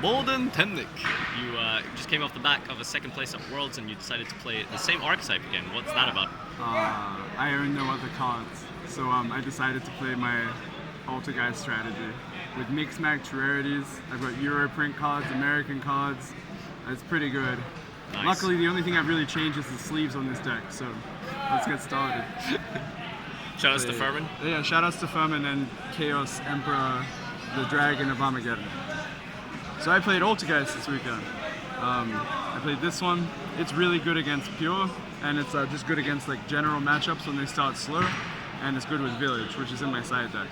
Bohdan, Temnyk. You just came off the back of a second place at Worlds and you decided to play the same archetype again. What's that about? I own no other cards, so I decided to play my ALTERGEIST strategy with mixed match rarities. I've got Euro print cards, American cards. It's pretty good. Nice. Luckily, the only thing I've really changed is the sleeves on this deck, so let's get started. Shoutouts to Furman. Yeah, shoutouts to Furman and Chaos Emperor, the Dragon of Armageddon. So I played ALTERGEIST this weekend. I played this one. It's really good against Pure, and it's just good against like general matchups when they start slow, and it's good with Village, which is in my side deck.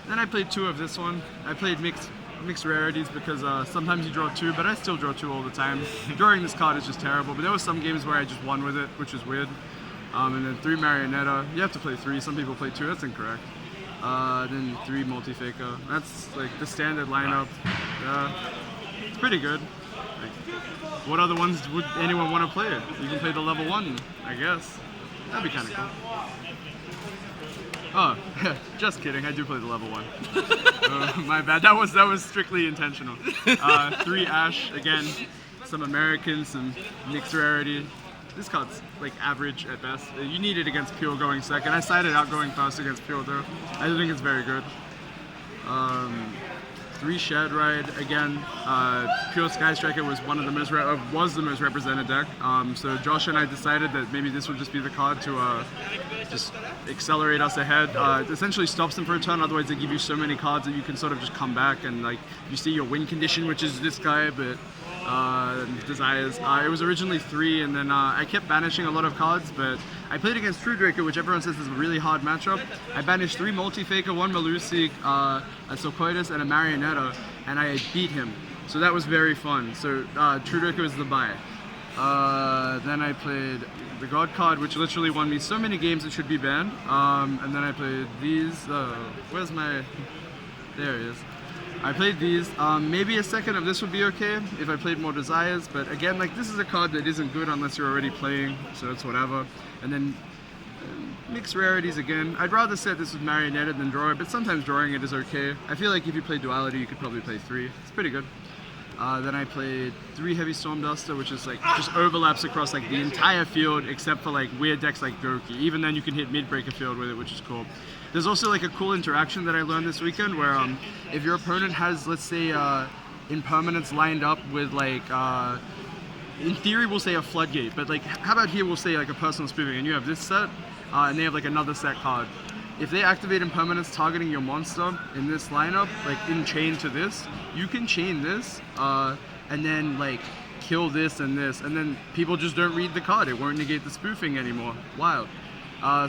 Then I played 2 of this one. I played mixed rarities because sometimes you draw 2, but I still draw 2 all the time. Drawing this card is just terrible, but there were some games where I just won with it, which was weird. And then 3 Marionetta. You have to play 3. Some people play 2. That's incorrect. Then 3 Multi-Faker. That's like the standard lineup. It's pretty good. Like, what other ones would anyone want to play? You can play the level 1, I guess. That'd be kind of cool. Oh, just kidding. I do play the level 1. My bad. That was strictly intentional. 3 Ash again. Some Americans, some mixed rarity. This card's like average at best. You need it against Pure going second. I sided out going first against Pure though. I don't think it's very good. 3 Shed Ride again. Pure Sky Striker was one of the most represented deck. So Josh and I decided that maybe this would just be the card to just accelerate us ahead. It essentially stops them for a turn. Otherwise, they give you so many cards that you can sort of just come back and like you see your win condition, which is this guy, but. Desires. It was originally 3, and then I kept banishing a lot of cards, but I played against True Draco, which everyone says is a really hard matchup. I banished 3 Multi-Faker, 1 Malusik, a Sokoitis, and a Marionetta, and I beat him. So that was very fun. So True Draco is the buy. Then I played the God card, which literally won me so many games it should be banned. And then I played these. Where's my... There he is. I played these. Maybe a second of this would be okay if I played more Desires, but again, like this is a card that isn't good unless you're already playing, so it's whatever. And then mixed rarities again. I'd rather set this with Marionetta than draw it, but sometimes drawing it is okay. I feel like if you play Duality, you could probably play 3. It's pretty good. Then I played 3 Heavy Storm Duster, which is like just overlaps across like the entire field except for like weird decks like Goki. Even then you can hit mid-breaker field with it, which is cool. There's also like a cool interaction that I learned this weekend where if your opponent has, let's say, impermanence lined up with like, in theory we'll say a floodgate, but like how about here we'll say like a personal spoofing, and you have this set and they have like another set card. If they activate impermanence targeting your monster in this lineup, like in chain to this, you can chain this and then like kill this, and then people just don't read the card. It won't negate the spoofing anymore. Wild.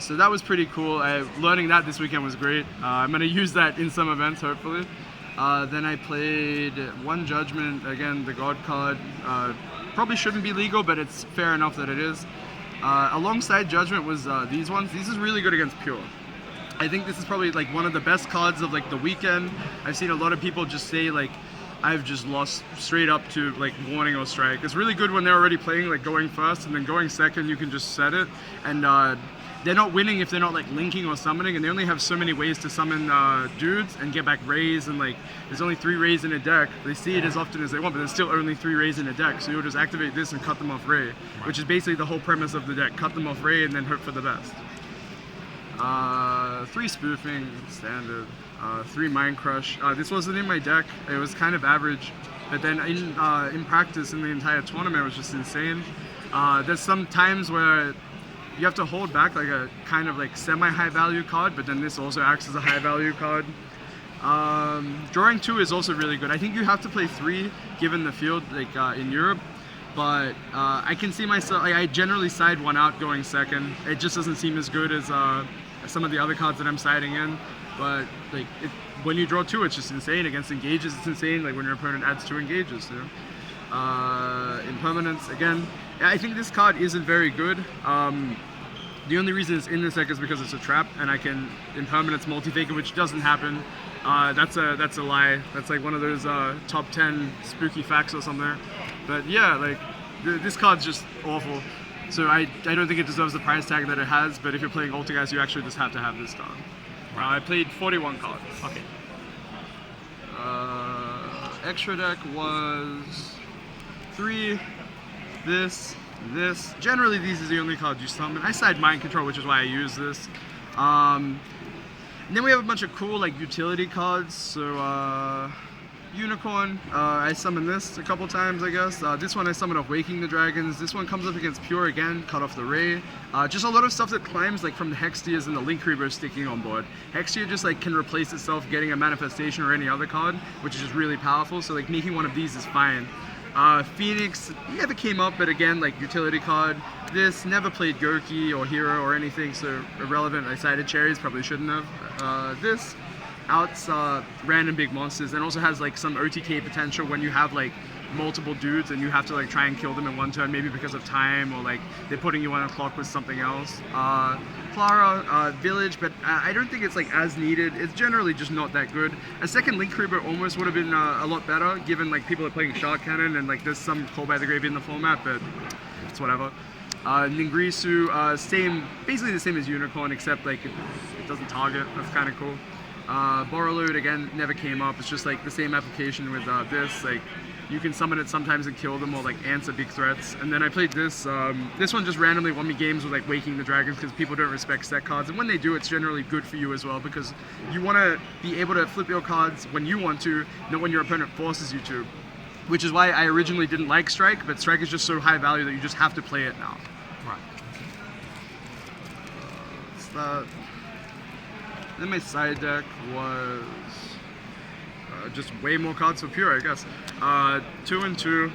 So that was pretty cool. Learning that this weekend was great. I'm going to use that in some events, hopefully. Then I played 1 Judgment, again, the God card. Probably shouldn't be legal, but it's fair enough that it is. Alongside Judgment was these ones. This is really good against Pure. I think this is probably like one of the best cards of like the weekend. I've seen a lot of people just say like, I've just lost straight up to like Warning or Strike. It's really good when they're already playing like going first, and then going second you can just set it. And they're not winning if they're not like linking or summoning, and they only have so many ways to summon dudes and get back Rays, and like there's only 3 Rays in a deck. They see it as often as they want, but there's still only 3 Rays in a deck, so you'll just activate this and cut them off Ray, which is basically the whole premise of the deck. Cut them off Ray and then hope for the best. 3 Spoofing, standard. 3 Mind Crush. This wasn't in my deck. It was kind of average, but then in practice in the entire tournament it was just insane. There's some times where you have to hold back like a kind of like semi-high value card, but then this also acts as a high value card. Drawing 2 is also really good. I think you have to play 3 given the field like in Europe, but I can see myself, like, I generally side 1 out going second. It just doesn't seem as good as some of the other cards that I'm siding in, but like when you draw 2 it's just insane. Against engages it's insane, like when your opponent adds 2 engages, you know? Impermanence, again, I think this card isn't very good. The only reason it's in this deck is because it's a trap, and I can impermanence Multi-Faker, which doesn't happen. That's a lie. That's like one of those top 10 spooky facts or something. But yeah, like this card's just awful. So I don't think it deserves the price tag that it has. But if you're playing ALTERGEIST, you actually just have to have this card. I played 41 cards. Okay. extra deck was 3, this. Generally, these are the only cards you summon. I side Mind Control, which is why I use this. And then we have a bunch of cool like utility cards. So Unicorn, I summoned this a couple times, I guess. This one I summoned off Waking the Dragons. This one comes up against Pure again, cut off the Ray. Just a lot of stuff that climbs like from the Hextears and the Link Reaver sticking on board. Hextear just like can replace itself getting a manifestation or any other card, which is just really powerful. So like making one of these is fine. Phoenix never came up, but again, like utility card. This never played Gorky or Hero or anything, so irrelevant. I sided Cherries, probably shouldn't have. This outs random big monsters and also has like some OTK potential when you have like multiple dudes and you have to like try and kill them in one turn, maybe because of time or like they're putting you on a clock with something else. Clara, Village, but I don't think it's like as needed. It's generally just not that good. A second Link Reaver almost would have been a lot better, given like people are playing Shark Cannon and like there's some Call by the Grave in the format, but it's whatever. Ningrisu, basically the same as Unicorn, except like it doesn't target. That's kind of cool. Borrowload again never came up. It's just like the same application with this. Like you can summon it sometimes and kill them or like answer big threats. And then I played this. This one just randomly won me games with like Waking the Dragons because people don't respect set cards. And when they do, it's generally good for you as well because you want to be able to flip your cards when you want to, not when your opponent forces you to. Which is why I originally didn't like Strike, but Strike is just so high value that you just have to play it now. Right. Then my side deck was just way more cards for Pure, I guess. 2 and 2.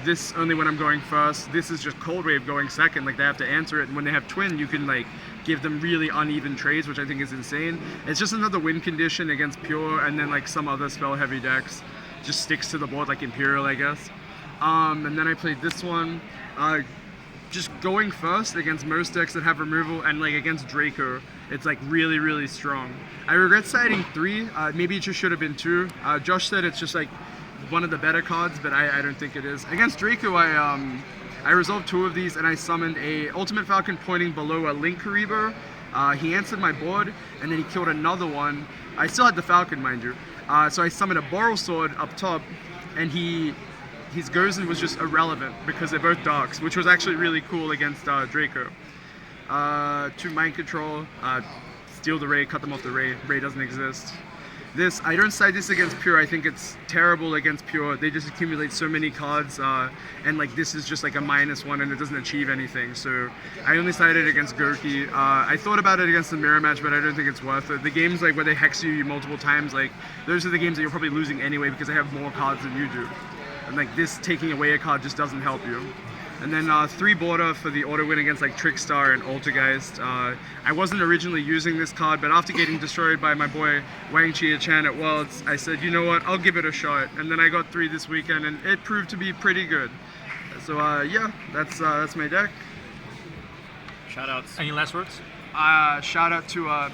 This only when I'm going first. This is just Cold Wave going second. Like they have to answer it, and when they have Twin, you can like give them really uneven trades, which I think is insane. It's just another win condition against Pure, and then like some other spell heavy decks. Just sticks to the board like Imperial, I guess. And then I played this one. Just going first against most decks that have removal, and like against Draco, it's like really, really strong. I regret siding 3. Maybe it just should have been 2. Josh said it's just like one of the better cards, but I don't think it is. Against Draco, I resolved 2 of these, and I summoned a Ultimate Falcon pointing below a Link Reaver. He answered my board, and then he killed another one. I still had the Falcon, mind you. So I summoned a Borrow Sword up top, and his Gozen was just irrelevant because they're both darks, which was actually really cool against Draco. 2 Mind Control, steal the Ray, cut them off the Ray. Ray doesn't exist. This, I don't side this against Pure. I think it's terrible against Pure. They just accumulate so many cards, and like this is just like a -1 and it doesn't achieve anything. So I only sided against Gorky. I thought about it against the mirror match, but I don't think it's worth it. The games like where they hex you multiple times, like those are the games that you're probably losing anyway because they have more cards than you do. And like this taking away a card just doesn't help you. And then 3 border for the auto win against like Trickstar and Altergeist. I wasn't originally using this card, but after getting destroyed by my boy Wang Chia-chan at Worlds, I said, you know what, I'll give it a shot. And then I got 3 this weekend, and it proved to be pretty good. So yeah, that's my deck. Shoutouts. Any last words? Shout out to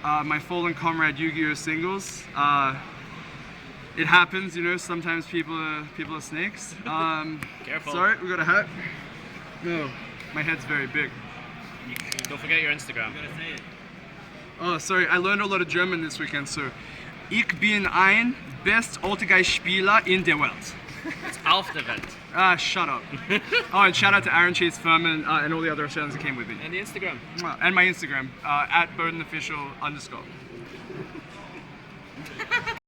my fallen comrade Yu-Gi-Oh! Singles. It happens, you know, sometimes people are snakes. Careful. Sorry, we got a hat. No, my head's very big. Don't forget your Instagram. Oh, sorry, I learned a lot of German this weekend, so Ich bin ein best Altergeist-Spieler in der Welt. It's auf der Welt. Shut up. Oh, and shout out to Aaron Chase Furman and all the other Australians that came with me. And the Instagram. And my Instagram, at Bohdan_official_.